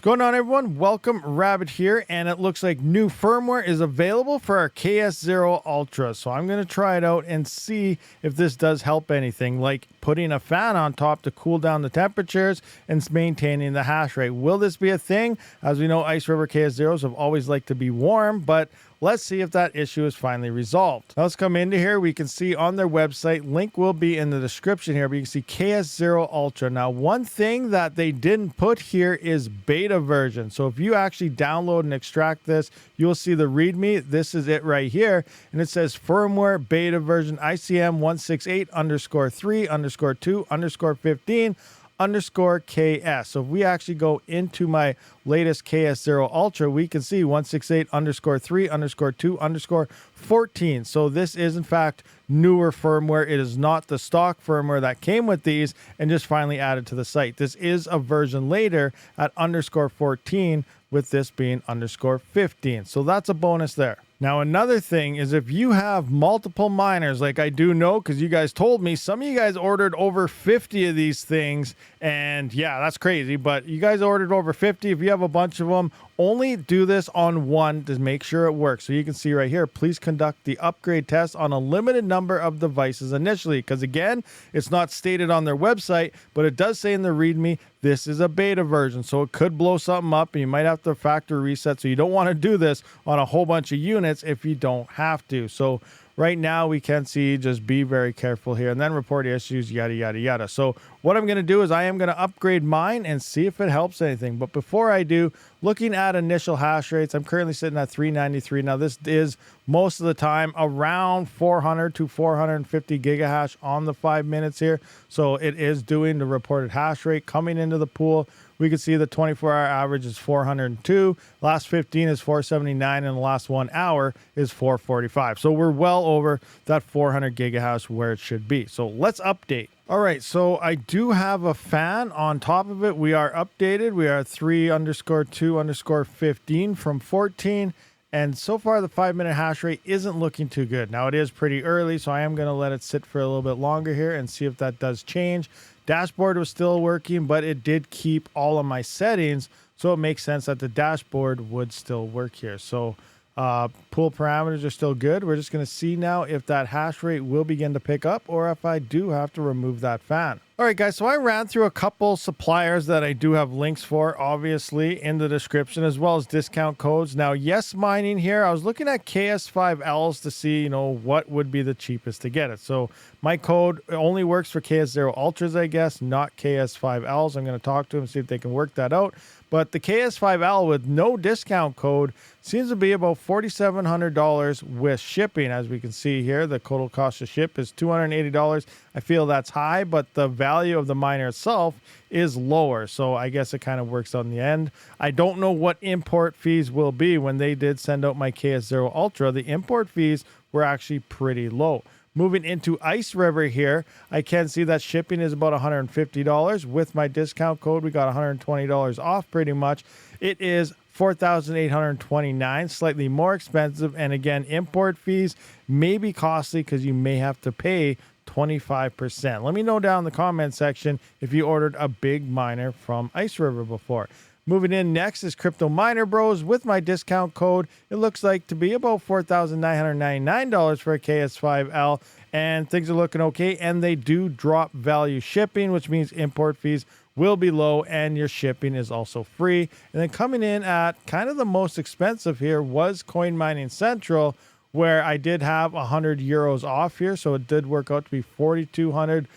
Going on, everyone? Welcome, Rabid here, and it looks like new firmware is available for our KS0 Ultra. So I'm going to try it out and see if this does help anything, like putting a fan on top to cool down the temperatures and maintaining the hash rate. Will this be a thing? As we know, Ice River KS0s have always liked to be warm, but let's see if that issue is finally resolved. Now let's come into here. We can see on their website, link will be in the description here, but you can see KS0 Ultra. Now, one thing that they didn't put here is beta version. So if you actually download and extract this, you'll see the README. This is it right here. And it says firmware beta version ICM 168_3_2_15_KS. So if we actually go into my latest KS0 Ultra, we can see 168_3_2_14. So this is in fact newer firmware. It is not the stock firmware that came with these and just finally added to the site. This is a version later at _14, with this being _15. So that's a bonus there. Now, another thing is if you have multiple miners, like I do know, because you guys told me, some of you guys ordered over 50 of these things, and yeah, that's crazy, but you guys ordered over 50. If you have a bunch of them, only do this on one to make sure it works. So you can see right here, please conduct the upgrade test on a limited number of devices initially, because again, it's not stated on their website, but it does say in the README, this is a beta version, so it could blow something up and you might have to factory reset. So you don't want to do this on a whole bunch of units if you don't have to. So right now we can see, just be very careful here and then report issues, yada, yada, yada. So what I'm going to do is I am going to upgrade mine and see if it helps anything. But before I do, looking at initial hash rates, I'm currently sitting at 393. Now this is most of the time around 400 to 450 gigahash on the 5 minutes here. So it is doing the reported hash rate coming into the pool. We can see the 24-hour average is 402, last 15 is 479, and the last 1 hour is 445. So we're well over that 400 gigahash where it should be. So let's update. All right, so I do have a fan on top of it. We are updated. We are 3_2_15 from 14. And so far, the 5 minute hash rate isn't looking too good. Now, it is pretty early, so I am going to let it sit for a little bit longer here and see if that does change. Dashboard was still working, but it did keep all of my settings, so it makes sense that the dashboard would still work here. So pool parameters are still good. We're just going to see now if that hash rate will begin to pick up or if I do have to remove that fan. All right, guys, so I ran through a couple suppliers that I do have links for, obviously, in the description, as well as discount codes. Now, yes, mining here, I was looking at KS5Ls to see, you know, what would be the cheapest to get it. So my code only works for KS0 Ultras, I guess, not KS5Ls. I'm going to talk to them, see if they can work that out. But the KS5L with no discount code seems to be about $4,700 with shipping. As we can see here, the total cost to ship is $280. I feel that's high, but the value of the miner itself is lower. So I guess it kind of works out in the end. I don't know what import fees will be. When they did send out my KS0 Ultra, the import fees were actually pretty low. Moving into Ice River here, I can see that shipping is about $150. With my discount code, we got $120 off pretty much. It is $4,829, slightly more expensive. And again, import fees may be costly because you may have to pay 25%. Let me know down in the comment section if you ordered a big miner from Ice River before. Moving in next is Crypto Miner Bros. With my discount code, it looks like to be about $4,999 for a KS5L, and things are looking okay, and they do drop value shipping, which means import fees will be low and your shipping is also free. And then coming in at kind of the most expensive here was Coin Mining Central, where I did have 100 euros off here, so it did work out to be 4,200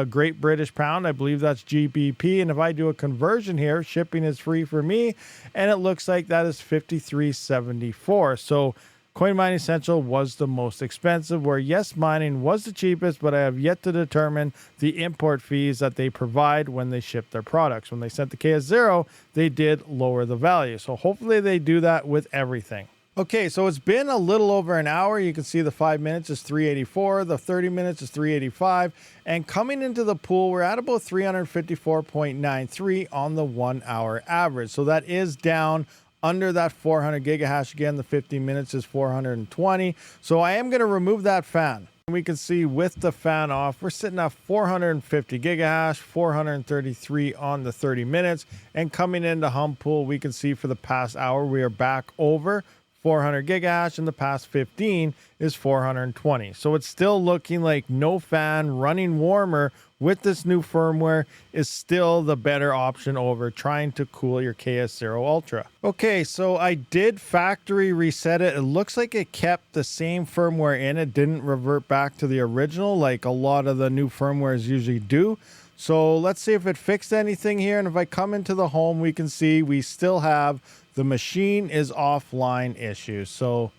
Great British Pound. I believe that's GBP. And if I do a conversion here, shipping is free for me. And it looks like that is 53.74. So Coin Mining Central was the most expensive, where Yes Mining was the cheapest, but I have yet to determine the import fees that they provide when they ship their products. When they sent the KS0, they did lower the value. So hopefully they do that with everything. Okay, so it's been a little over an hour. You can see the 5 minutes is 384, the 30 minutes is 385, and coming into the pool, we're at about 354.93 on the 1 hour average. So that is down under that 400 gigahash. Again, the 15 minutes is 420. So I am going to remove that fan. We can see with the fan off, we're sitting at 450 gigahash, 433 on the 30 minutes. And coming into hum pool, we can see for the past hour, we are back over 400 gigahash, and the past 15 is 420. So it's still looking like no fan running warmer with this new firmware is still the better option over trying to cool your KS0 Ultra. Okay, so I did factory reset it. It looks like it kept the same firmware in. It didn't revert back to the original like a lot of the new firmwares usually do. So let's see if it fixed anything here. And if I come into the home, we can see we still have the machine is offline issue. So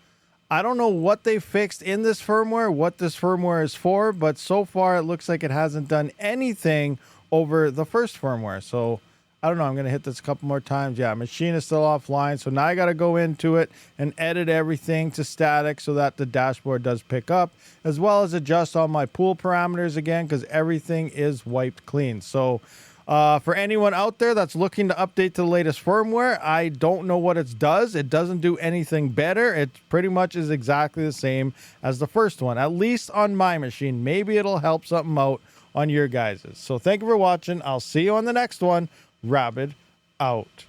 I don't know what they fixed in this firmware, what this firmware is for, but so far it looks like it hasn't done anything over the first firmware. So I don't know. I'm going to hit this a couple more times. Yeah, machine is still offline. So now I got to go into it and edit everything to static so that the dashboard does pick up, as well as adjust all my pool parameters again because everything is wiped clean. So for anyone out there that's looking to update to the latest firmware, I don't know what it does. It doesn't do anything better. It pretty much is exactly the same as the first one, at least on my machine. Maybe it'll help something out on your guys's. So thank you for watching. I'll see you on the next one. Rabid out.